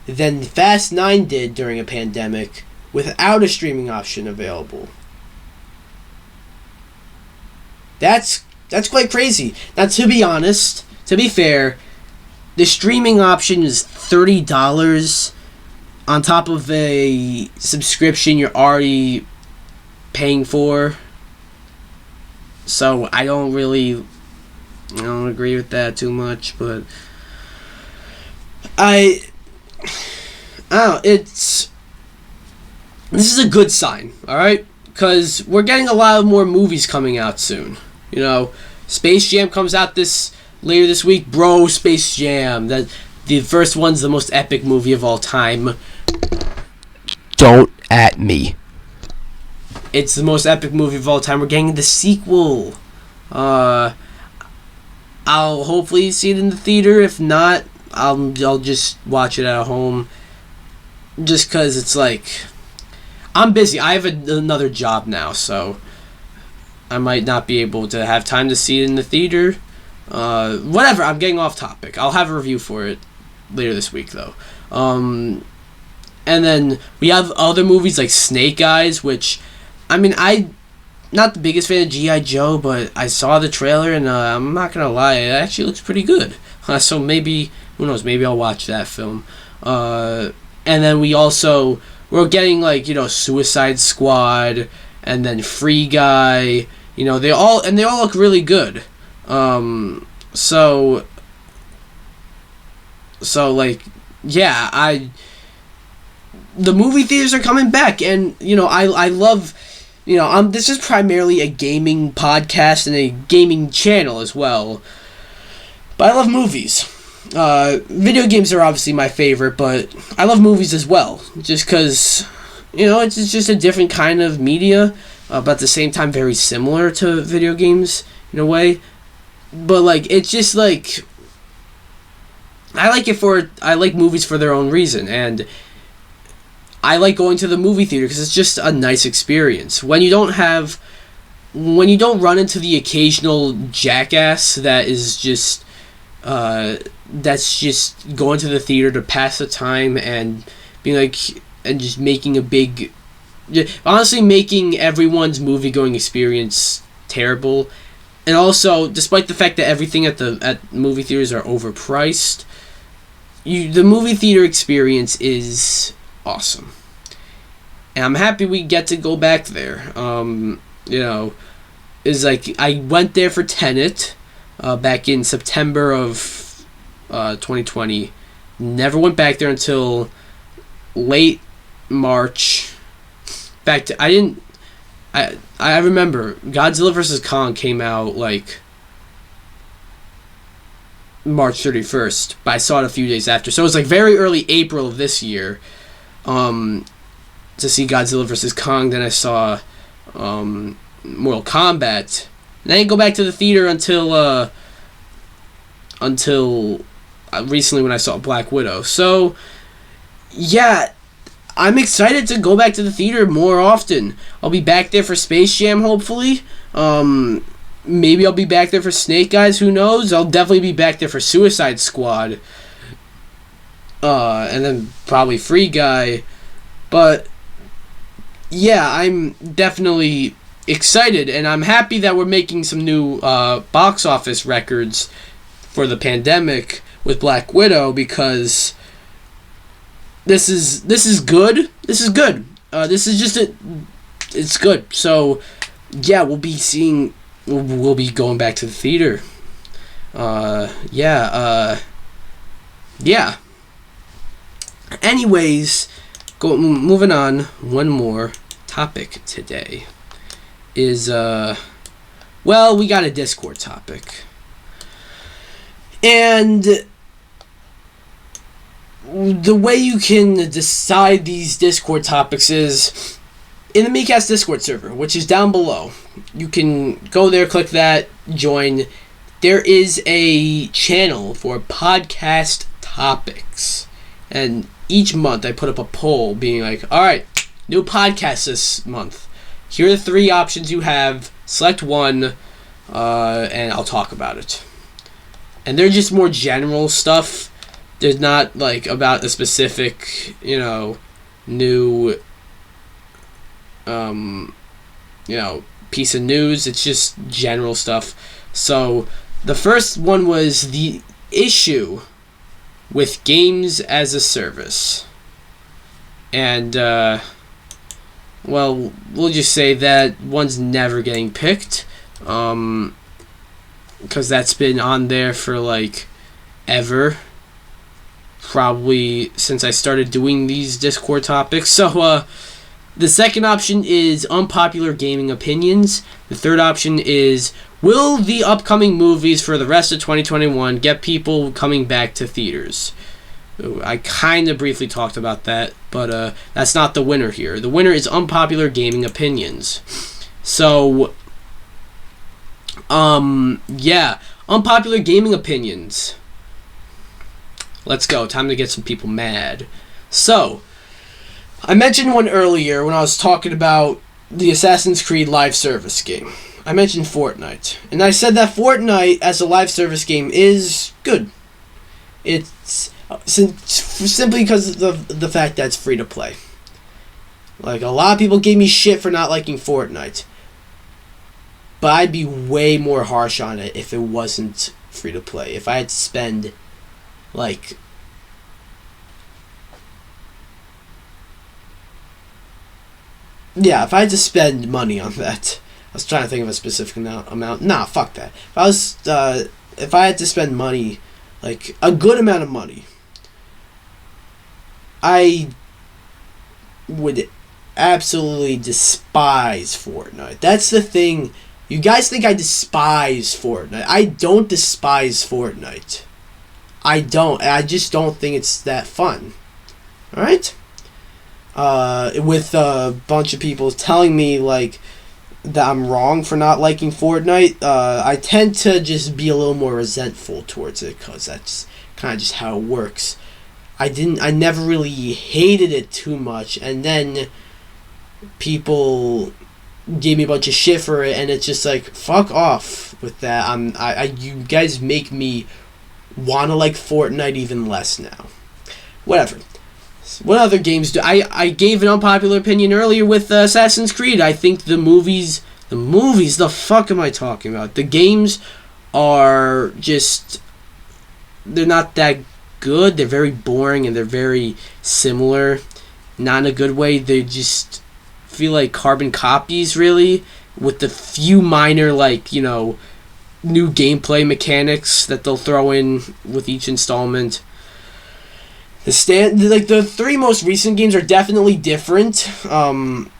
than Fast 9 did during a pandemic without a streaming option available. That's quite crazy. Now, to be honest, to be fair, the streaming option is $30 on top of a subscription you're already paying for. So I don't agree with that too much, but I don't know, this is a good sign, alright? Because we're getting a lot of more movies coming out soon. Space Jam comes out later this week. Bro, Space Jam. The first one's the most epic movie of all time. Don't at me. It's the most epic movie of all time. We're getting the sequel. I'll hopefully see it in the theater. If not, I'll just watch it at home. Just because it's like, I'm busy. I have another job now, so I might not be able to have time to see it in the theater. Whatever, I'm getting off topic. I'll have a review for it later this week, though. And then we have other movies like Snake Eyes, which, I mean, I'm not the biggest fan of G.I. Joe, but I saw the trailer, and I'm not going to lie, it actually looks pretty good. So maybe, who knows, maybe I'll watch that film. And then we're getting, like, you know, Suicide Squad, and then Free Guy. You know, they all look really good. So like, yeah, the movie theaters are coming back, and, you know, I love, you know, this is primarily a gaming podcast and a gaming channel as well, but I love movies. Video games are obviously my favorite, but I love movies as well, just because, you know, it's just a different kind of media, but at the same time very similar to video games in a way. But, like, it's just, like, I like movies for their own reason, and I like going to the movie theater because it's just a nice experience. When you don't run into the occasional jackass that is just, that's just going to the theater to pass the time and being like, and just making honestly making everyone's movie-going experience terrible. And also, despite the fact that everything at movie theaters are overpriced, the movie theater experience is awesome. And I'm happy we get to go back there. You know, it's like, I went there for Tenet back in September of 2020. Never went back there until late March. I remember Godzilla vs. Kong came out like March 31st, but I saw it a few days after. So it was like very early April of this year to see Godzilla vs. Kong. Then I saw Mortal Kombat. And I didn't go back to the theater until recently when I saw Black Widow. So, yeah, I'm excited to go back to the theater more often. I'll be back there for Space Jam, hopefully. Maybe I'll be back there for Snake Eyes, who knows? I'll definitely be back there for Suicide Squad. And then probably Free Guy. But, yeah, I'm definitely excited, and I'm happy that we're making some new box office records for the pandemic with Black Widow, because this is good. This is good. This is just it's good. So, yeah, we'll be going back to the theater. Yeah. Anyways, moving on. One more topic today is we got a Discord topic, and the way you can decide these Discord topics is in the MeCast Discord server, which is down below. You can go there, click that, join. There is a channel for podcast topics, and each month I put up a poll being like, alright, new podcast this month. Here are the 3 options you have. Select one, and I'll talk about it. And they're just more general stuff. They're not, like, about a specific, new, piece of news. It's just general stuff. So, the first one was the issue with games as a service. And, we'll just say that one's never getting picked. Because that's been on there for, like, ever. Probably since I started doing these Discord topics. So, the second option is unpopular gaming opinions. The third option is, will the upcoming movies for the rest of 2021 get people coming back to theaters? I kind of briefly talked about that, but that's not the winner here. The winner is unpopular gaming opinions. So, yeah, unpopular gaming opinions. Let's go. Time to get some people mad. So, I mentioned one earlier when I was talking about the Assassin's Creed live service game. I mentioned Fortnite. And I said that Fortnite as a live service game is good. It's simply because of the fact that it's free to play. Like, a lot of people gave me shit for not liking Fortnite. But I'd be way more harsh on it if it wasn't free to play. If I had to spend, like, yeah, if I had to spend money on that. I was trying to think of a specific amount. Nah, fuck that. If I had to spend money, like, a good amount of money, I would absolutely despise Fortnite. That's the thing. You guys think I despise Fortnite. I don't despise Fortnite. I don't. I just don't think it's that fun. Alright? With a bunch of people telling me, like, that I'm wrong for not liking Fortnite, I tend to just be a little more resentful towards it, because that's kind of just how it works. I never really hated it too much, and then people gave me a bunch of shit for it, and it's just like, fuck off with that. You guys make me want to like Fortnite even less now. Whatever. What other games do I gave an unpopular opinion earlier with Assassin's Creed. I think the movies, the fuck am I talking about? The games are just, they're not that good. They're very boring and they're very similar. Not in a good way. They just feel like carbon copies, really, with the few minor, like, you know, new gameplay mechanics that they'll throw in with each installment. The three most recent games are definitely different, but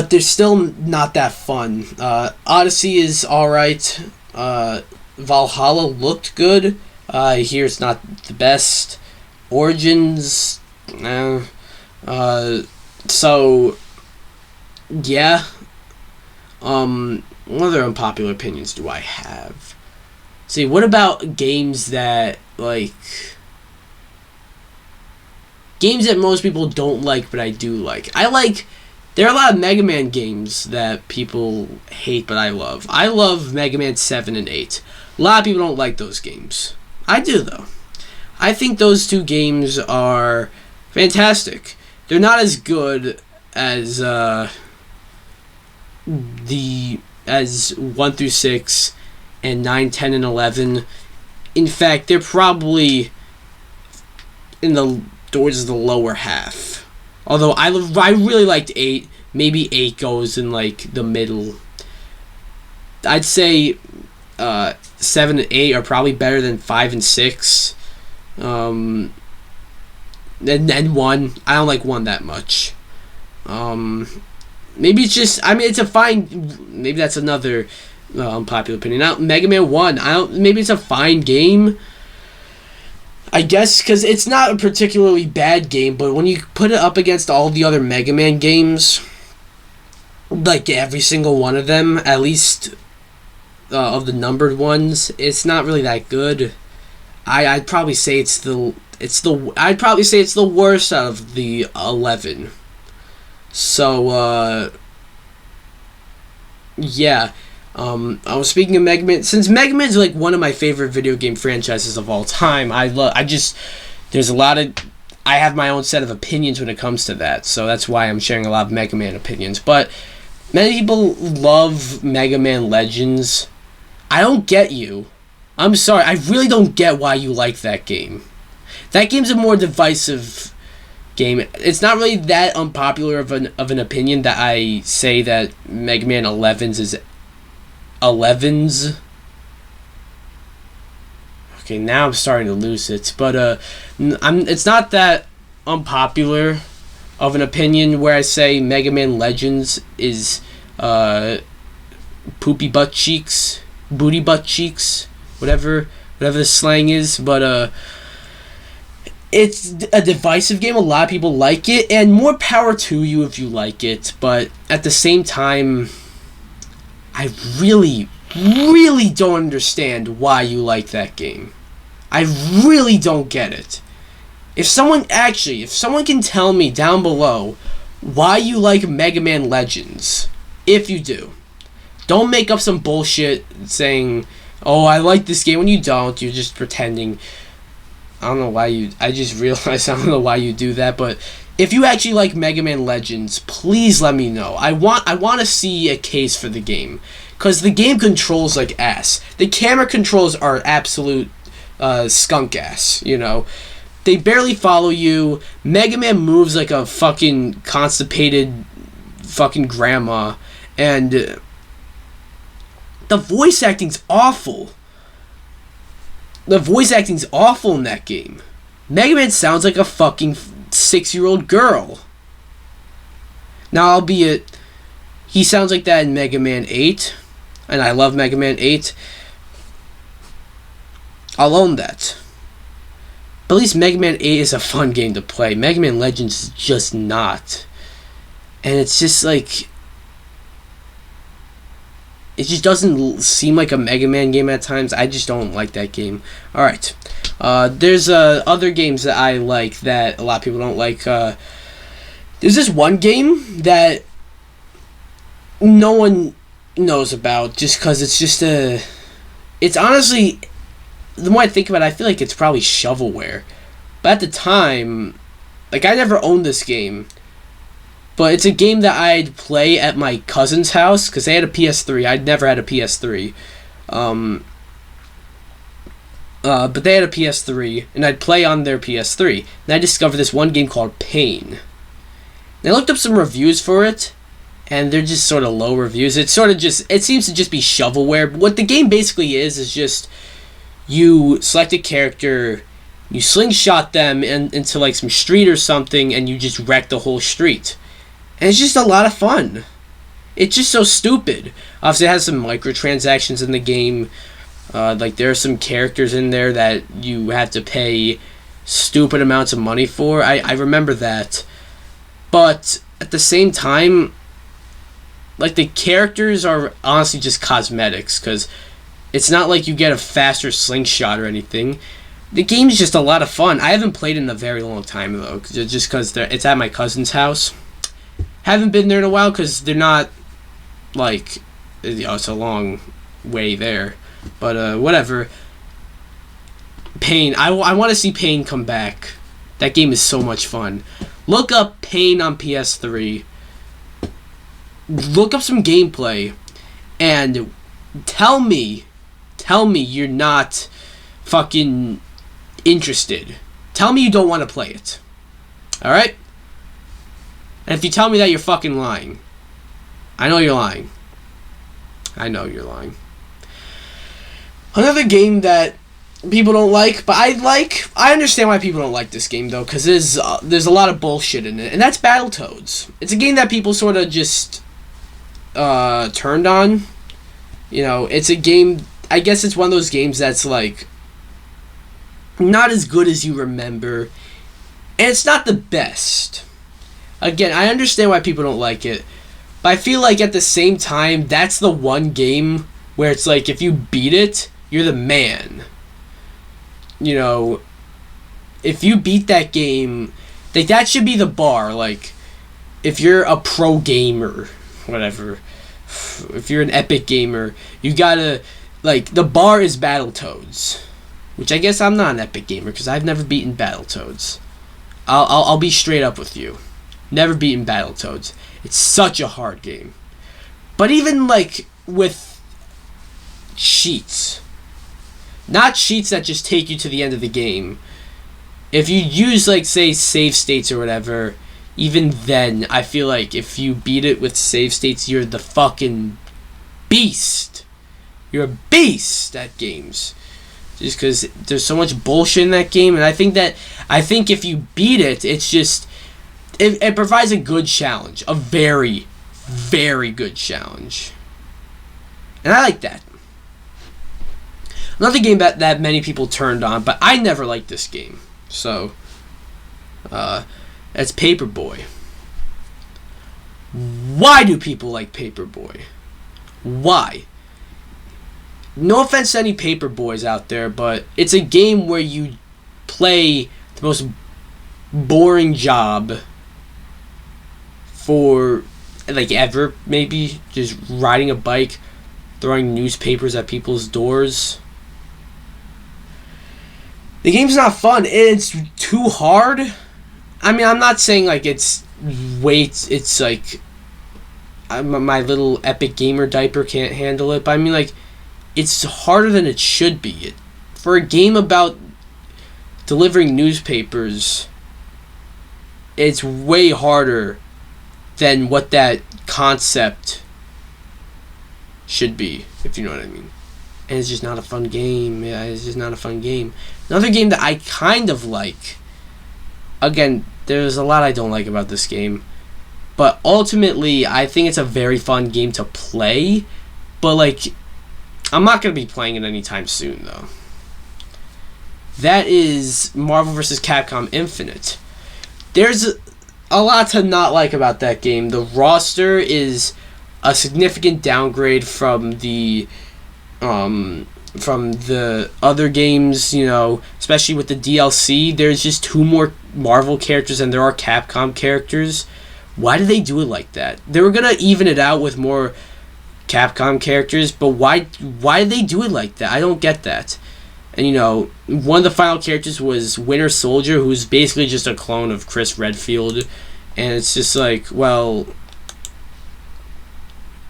they're still not that fun. Odyssey is alright. Valhalla looked good. I hear it's not the best. Origins, so, yeah. What other unpopular opinions do I have? See, what about games that, like, games that most people don't like, but I do like? There are a lot of Mega Man games that people hate, but I love. I love Mega Man 7 and 8. A lot of people don't like those games. I do, though. I think those two games are fantastic. They're not as good as as 1 through 6 and 9, 10, and 11. In fact, they're probably towards the lower half. Although I really liked 8. Maybe 8 goes in, like, the middle. I'd say 7 and 8 are probably better than 5 and 6. And 1. I don't like 1 that much. Maybe it's just, I mean, it's a fine, maybe that's another unpopular opinion. Now, Mega Man 1, maybe it's a fine game, I guess, because it's not a particularly bad game, but when you put it up against all the other Mega Man games, like every single one of them, at least of the numbered ones, it's not really that good. I'd probably say it's the worst out of the 11. So, yeah. I was speaking of Mega Man. Since Mega Man is like one of my favorite video game franchises of all time, I have my own set of opinions when it comes to that. So that's why I'm sharing a lot of Mega Man opinions. But many people love Mega Man Legends. I don't get you. I'm sorry. I really don't get why you like that game. That game's a more divisive game. It's not really that unpopular of an opinion that I say that Mega Man 11's is 11's. Okay, now I'm starting to lose it, but it's not that unpopular of an opinion where I say Mega Man Legends is booty butt cheeks, whatever the slang is, but It's a divisive game. A lot of people like it, and more power to you if you like it. But at the same time, I really, really don't understand why you like that game. I really don't get it. If someone can tell me down below why you like Mega Man Legends, if you do, don't make up some bullshit saying, "Oh, I like this game," when you don't. You're just pretending. I don't know why you... I just realized I don't know why you do that, but if you actually like Mega Man Legends, please let me know. I want to see a case for the game, because the game controls like ass. The camera controls are absolute skunk ass, you know. They barely follow you. Mega Man moves like a fucking constipated fucking grandma, and the voice acting's awful. The voice acting's awful in that game. Mega Man sounds like a fucking 6-year-old girl. Now, albeit, he sounds like that in Mega Man 8, and I love Mega Man 8. I'll own that. But at least Mega Man 8 is a fun game to play. Mega Man Legends is just not. And it's just like... it just doesn't seem like a Mega Man game at times. I just don't like that game. Alright. There's other games that I like that a lot of people don't like. There's this one game that no one knows about just because it's just a... it's honestly... the more I think about it, I feel like it's probably shovelware. But at the time... like, I never owned this game. But it's a game that I'd play at my cousin's house, because they had a PS3. I'd never had a PS3. But they had a PS3, and I'd play on their PS3. And I discovered this one game called Pain. And I looked up some reviews for it, and they're just sort of low reviews. It's sort of just... it seems to just be shovelware. But what the game basically is just... you select a character, you slingshot them into like some street or something, and you just wreck the whole street. And it's just a lot of fun. It's just so stupid. Obviously, it has some microtransactions in the game. Like, there are some characters in there that you have to pay stupid amounts of money for. I remember that. But at the same time, like, the characters are honestly just cosmetics, because it's not like you get a faster slingshot or anything. The game is just a lot of fun. I haven't played in a very long time, though, just because it's at my cousin's house. Haven't been there in a while because they're not, like, you know, it's a long way there. But, whatever. Pain. I want to see Pain come back. That game is so much fun. Look up Pain on PS3. Look up some gameplay. And tell me you're not fucking interested. Tell me you don't want to play it. Alright? And if you tell me that, you're fucking lying. I know you're lying. I know you're lying. Another game that people don't like, but I understand why people don't like this game, though, because there's a lot of bullshit in it, and that's Battletoads. It's a game that people sort of just turned on. You know, it's a game... I guess it's one of those games that's, like, not as good as you remember, and it's not the best. Again, I understand why people don't like it, but I feel like at the same time, that's the one game where it's like, if you beat it, you're the man. You know, if you beat that game, like, that should be the bar. Like, if you're a pro gamer, whatever, if you're an epic gamer, you gotta, like, the bar is Battletoads. Which I guess I'm not an epic gamer, because I've never beaten Battletoads. I'll be straight up with you. Never beaten Battletoads. It's such a hard game. But even, like, with cheats. Not cheats that just take you to the end of the game. If you use, like, say, save states or whatever, even then, I feel like if you beat it with save states, you're the fucking beast. You're a beast at games. Just because there's so much bullshit in that game, and I think if you beat it, it's just... It provides a good challenge. A very, very good challenge. And I like that. Another game that many people turned on, but I never liked this game. So, That's Paperboy. Why do people like Paperboy? Why? No offense to any Paperboys out there, but it's a game where you play the most boring job for, like, ever, maybe. Just riding a bike, throwing newspapers at people's doors. The game's not fun. It's too hard. I mean, I'm not saying, like, it's like, my little epic gamer diaper can't handle it, but I mean, like, it's harder than it should be. For a game about delivering newspapers, it's way harder than what that concept should be, if you know what I mean. And it's just not a fun game. Yeah, it's just not a fun game. Another game that I kind of like, again, there's a lot I don't like about this game, but ultimately, I think it's a very fun game to play, but, like, I'm not going to be playing it anytime soon, though. That is Marvel vs. Capcom Infinite. There's a lot to not like about that game. The roster is a significant downgrade from the other games, you know, especially with the DLC. There's just 2 more Marvel characters than there are Capcom characters. Why do they do it like that? They were going to even it out with more Capcom characters, but why did they do it like that? I don't get that. And, you know, one of the final characters was Winter Soldier, who's basically just a clone of Chris Redfield, and it's just like, well,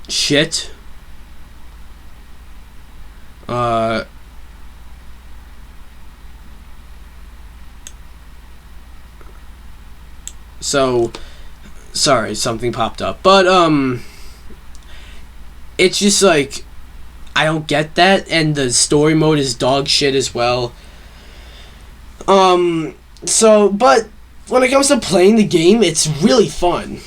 shit. So, sorry, something popped up, but, it's just like, I don't get that, and the story mode is dog shit as well. But when it comes to playing the game, it's really fun.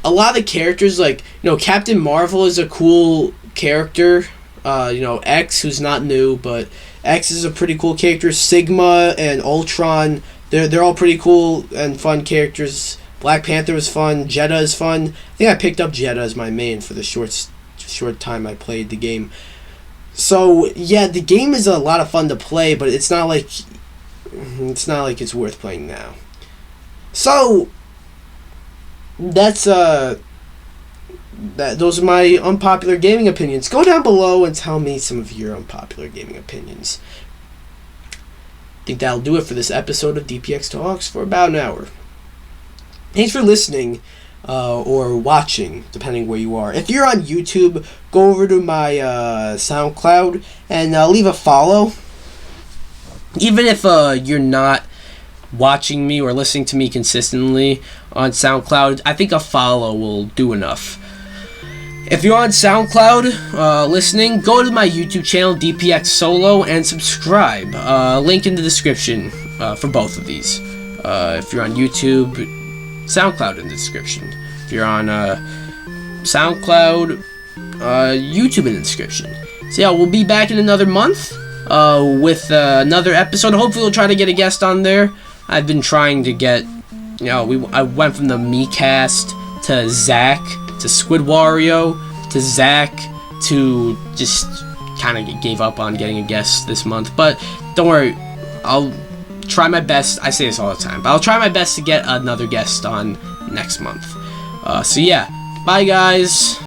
A lot of the characters, like, you know, Captain Marvel is a cool character. You know, X, who's not new, but X is a pretty cool character. Sigma and Ultron, they're all pretty cool and fun characters. Black Panther is fun. Jeddah is fun. I think I picked up Jeddah as my main for the short time I played the game. So yeah, the game is a lot of fun to play, but it's not like it's worth playing now. So that's those are my unpopular gaming opinions. Go down below and tell me some of your unpopular gaming opinions. I think that'll do it for this episode of DPX Talks for about an hour. Thanks for listening. Or watching, depending where you are. If you're on YouTube, go over to my SoundCloud and leave a follow. Even if you're not watching me or listening to me consistently on SoundCloud, I think a follow will do enough. If you're on SoundCloud listening, go to my YouTube channel, DPX Solo, and subscribe. Link in the description for both of these. If you're on YouTube, SoundCloud in the description. If you're on SoundCloud, YouTube in the description. So yeah, we'll be back in another month with another episode. Hopefully we'll try to get a guest on there. I've been trying to get, you know, I went from the MeCast to Zach to Squid Wario to Zach to just kind of gave up on getting a guest this month. But don't worry, I'll try my best. I say this all the time, but I'll try my best to get another guest on next month. So yeah, bye guys.